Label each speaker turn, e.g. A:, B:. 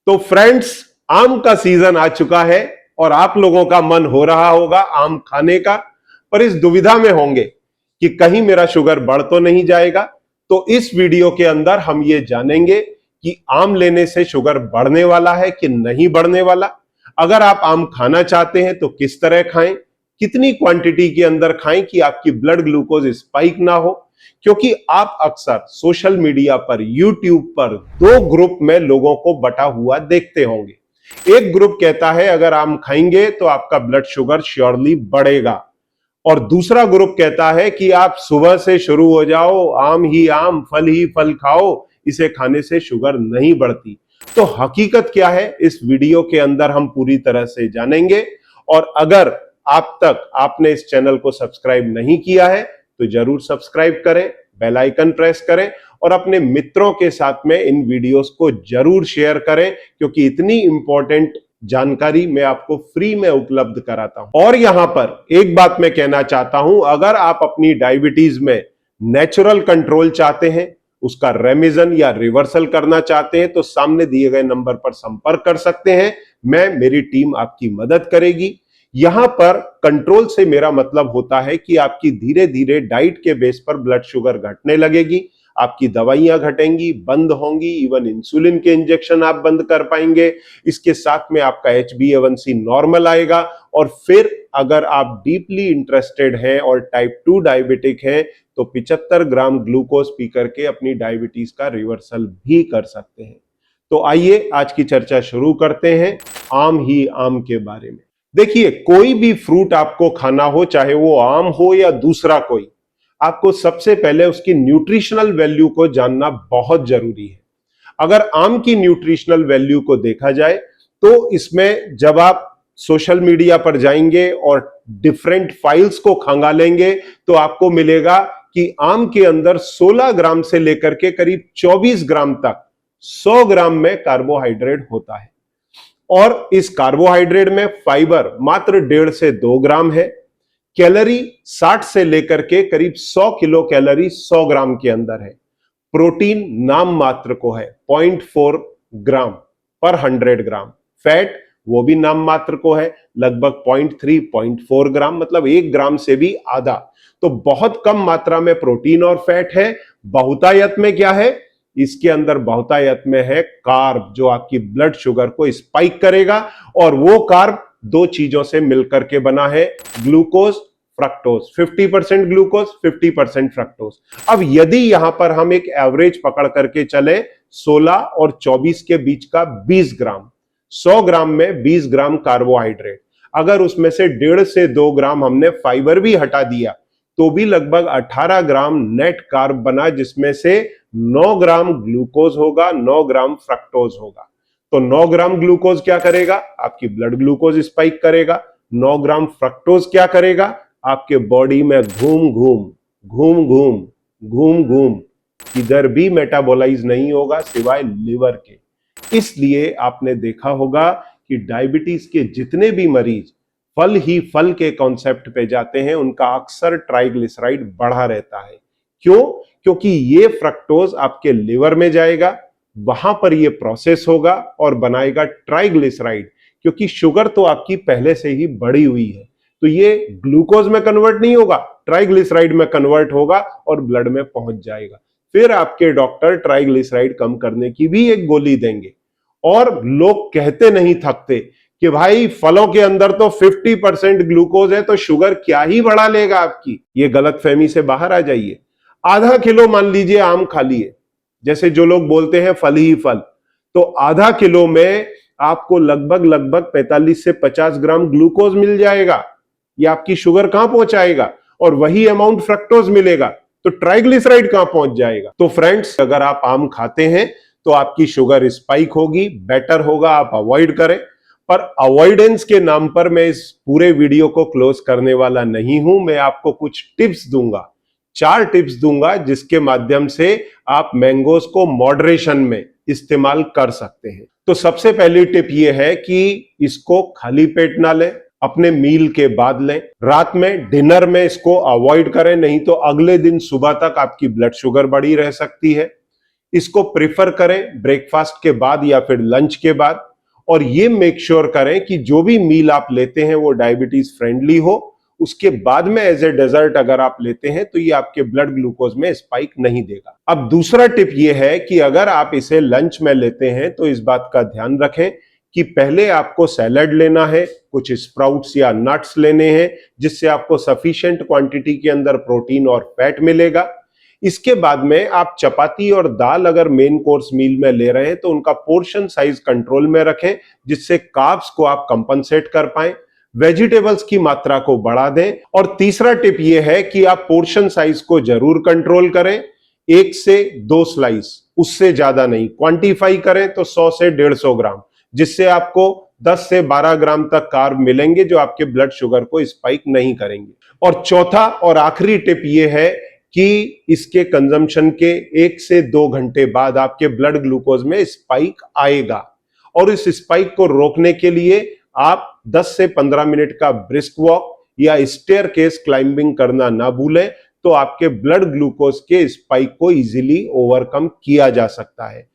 A: तो फ्रेंड्स, आम का सीजन आ चुका है और आप लोगों का मन हो रहा होगा आम खाने का, पर इस दुविधा में होंगे कि कहीं मेरा शुगर बढ़ तो नहीं जाएगा। तो इस वीडियो के अंदर हम ये जानेंगे कि आम लेने से शुगर बढ़ने वाला है कि नहीं बढ़ने वाला। अगर आप आम खाना चाहते हैं तो किस तरह खाएं, कितनी क्वांटिटी के अंदर खाएं कि आपकी ब्लड ग्लूकोज स्पाइक ना हो। क्योंकि आप अक्सर सोशल मीडिया पर, यूट्यूब पर दो ग्रुप में लोगों को बटा हुआ देखते होंगे। एक ग्रुप कहता है अगर आम खाएंगे तो आपका ब्लड शुगर श्योरली बढ़ेगा, और दूसरा ग्रुप कहता है कि आप सुबह से शुरू हो जाओ, आम ही आम, फल ही फल खाओ, इसे खाने से शुगर नहीं बढ़ती। तो हकीकत क्या है, इस वीडियो के अंदर हम पूरी तरह से जानेंगे। और अगर आप तक आपने इस चैनल को सब्सक्राइब नहीं किया है तो जरूर सब्सक्राइब करें, बेल आइकन प्रेस करें और अपने मित्रों के साथ में इन वीडियोस को जरूर शेयर करें, क्योंकि इतनी इंपॉर्टेंट जानकारी मैं आपको फ्री में उपलब्ध कराता हूं। और यहां पर एक बात मैं कहना चाहता हूं, अगर आप अपनी डायबिटीज में नेचुरल कंट्रोल चाहते हैं, उसका रेमिजन या रिवर्सल करना चाहते हैं, तो सामने दिए गए नंबर पर संपर्क कर सकते हैं। मेरी टीम आपकी मदद करेगी। यहां पर कंट्रोल से मेरा मतलब होता है कि आपकी धीरे धीरे डाइट के बेस पर ब्लड शुगर घटने लगेगी, आपकी दवाइयां घटेंगी, बंद होंगी, इवन इंसुलिन के इंजेक्शन आप बंद कर पाएंगे। इसके साथ में आपका HbA1c नॉर्मल आएगा। और फिर अगर आप डीपली इंटरेस्टेड हैं और टाइप 2 डायबिटिक हैं तो 75 ग्राम ग्लूकोज पी करके अपनी डायबिटीज का रिवर्सल भी कर सकते हैं। तो आइए आज की चर्चा शुरू करते हैं आम ही आम के बारे में। देखिए, कोई भी फ्रूट आपको खाना हो, चाहे वो आम हो या दूसरा कोई, आपको सबसे पहले उसकी न्यूट्रिशनल वैल्यू को जानना बहुत जरूरी है। अगर आम की न्यूट्रिशनल वैल्यू को देखा जाए तो इसमें जब आप सोशल मीडिया पर जाएंगे और डिफरेंट फाइल्स को खंगालेंगे तो आपको मिलेगा कि आम के अंदर 16 ग्राम से लेकर के करीब 24 ग्राम तक 100 ग्राम में कार्बोहाइड्रेट होता है। और इस कार्बोहाइड्रेट में फाइबर मात्र 1.5 से 2 ग्राम है। कैलोरी 60 से लेकर के करीब 100 किलो कैलोरी 100 ग्राम के अंदर है। प्रोटीन नाम मात्र को है 0.4 ग्राम पर 100 ग्राम। फैट वो भी नाम मात्र को है, लगभग 0.3 0.4 ग्राम, मतलब 1 ग्राम से भी आधा। तो बहुत कम मात्रा में प्रोटीन और फैट है। बहुतायत में क्या है, इसके अंदर बहुतायत में है कार्ब, जो आपकी ब्लड शुगर को स्पाइक करेगा। और वो कार्ब दो चीजों से मिलकर के बना है, ग्लूकोज, फ्रक्टोज। 50% glucose, 50% fructose. अब यदि यहां पर हम एक एवरेज पकड़ करके चले 16 और 24 के बीच का 20 ग्राम, 100 ग्राम में 20 ग्राम कार्बोहाइड्रेट, अगर उसमें से 1.5 से 2 ग्राम हमने फाइबर भी हटा दिया तो भी लगभग 18 ग्राम नेट कार्ब बना, जिसमें से 9 ग्राम ग्लूकोज होगा, 9 ग्राम फ्रक्टोज होगा। तो 9 ग्राम ग्लूकोज क्या करेगा, आपकी ब्लड ग्लूकोज स्पाइक करेगा। 9 ग्राम फ्रक्टोज क्या करेगा, आपके बॉडी में घूम घूम घूम घूम घूम घूम किधर भी मेटाबोलाइज नहीं होगा सिवाय लिवर के। इसलिए आपने देखा होगा कि डायबिटीज के जितने भी मरीज फल ही फल के कॉन्सेप्ट पे जाते हैं, उनका अक्सर ट्राइग्लिसराइड बढ़ा रहता है। क्यों? क्योंकि ये फ्रक्टोज आपके लिवर में जाएगा, वहां पर ये प्रोसेस होगा और बनाएगा ट्राइग्लिसराइड। क्योंकि शुगर तो आपकी पहले से ही बढ़ी हुई है, तो ये ग्लूकोज में कन्वर्ट नहीं होगा, ट्राइग्लिसराइड में कन्वर्ट होगा और ब्लड में पहुंच जाएगा। फिर आपके डॉक्टर ट्राइग्लिसराइड कम करने की भी एक गोली देंगे। और लोग कहते नहीं थकते कि भाई फलों के अंदर तो 50% ग्लूकोज है, तो शुगर क्या ही बढ़ा लेगा आपकी। ये गलतफहमी से बाहर आ जाइए। आधा किलो मान लीजिए आम खा लिए, जैसे जो लोग बोलते हैं फल ही फल, तो आधा किलो में आपको लगभग लगभग 45 से 50 ग्राम ग्लूकोज मिल जाएगा। ये आपकी शुगर कहां पहुंचाएगा, और वही अमाउंट फ्रक्टोज मिलेगा, तो ट्राइग्लिसराइड कहां पहुंच जाएगा। तो फ्रेंड्स, अगर आप आम खाते हैं तो आपकी शुगर स्पाइक होगी, बेटर होगा आप अवॉइड करें। पर अवॉइडेंस के नाम पर मैं इस पूरे वीडियो को क्लोज करने वाला नहीं हूं। मैं आपको कुछ टिप्स दूंगा, 4 टिप्स दूंगा, जिसके माध्यम से आप मैंगोज को मॉडरेशन में इस्तेमाल कर सकते हैं। तो सबसे पहली टिप यह है कि इसको खाली पेट ना लें, अपने मील के बाद लें। रात में डिनर में इसको अवॉइड करें, नहीं तो अगले दिन सुबह तक आपकी ब्लड शुगर बढ़ी रह सकती है। इसको प्रेफर करें ब्रेकफास्ट के बाद या फिर लंच के बाद, और ये मेक श्योर करें कि जो भी मील आप लेते हैं वो डायबिटीज फ्रेंडली हो। उसके बाद में एज ए डेजर्ट अगर आप लेते हैं तो ये आपके ब्लड ग्लूकोज में स्पाइक नहीं देगा। अब दूसरा टिप ये है कि अगर आप इसे लंच में लेते हैं तो इस बात का ध्यान रखें कि पहले आपको सैलड लेना है, कुछ स्प्राउट्स या नट्स लेने हैं जिससे आपको सफिशिएंट क्वांटिटी के अंदर प्रोटीन और फैट मिलेगा। इसके बाद में आप चपाती और दाल अगर मेन कोर्स मील में ले रहे हैं तो उनका पोर्शन साइज कंट्रोल में रखें जिससे कार्ब्स को आप कंपनसेट कर पाएं। वेजिटेबल्स की मात्रा को बढ़ा दें। और तीसरा टिप यह है कि आप पोर्शन साइज को जरूर कंट्रोल करें, 1 से 2 स्लाइस, उससे ज्यादा नहीं। क्वांटिफाई करें तो 100 से 150 ग्राम, जिससे आपको 10 से 12 ग्राम तक कार्ब मिलेंगे जो आपके ब्लड शुगर को स्पाइक नहीं करेंगे। और चौथा और आखिरी टिप यह है कि इसके कंजम्पशन के 1 से 2 घंटे बाद आपके ब्लड ग्लूकोज में स्पाइक आएगा, और इस स्पाइक को रोकने के लिए आप 10 से 15 मिनट का ब्रिस्क वॉक या स्टेयरकेस क्लाइंबिंग करना ना भूलें, तो आपके ब्लड ग्लूकोज के स्पाइक को इजीली ओवरकम किया जा सकता है।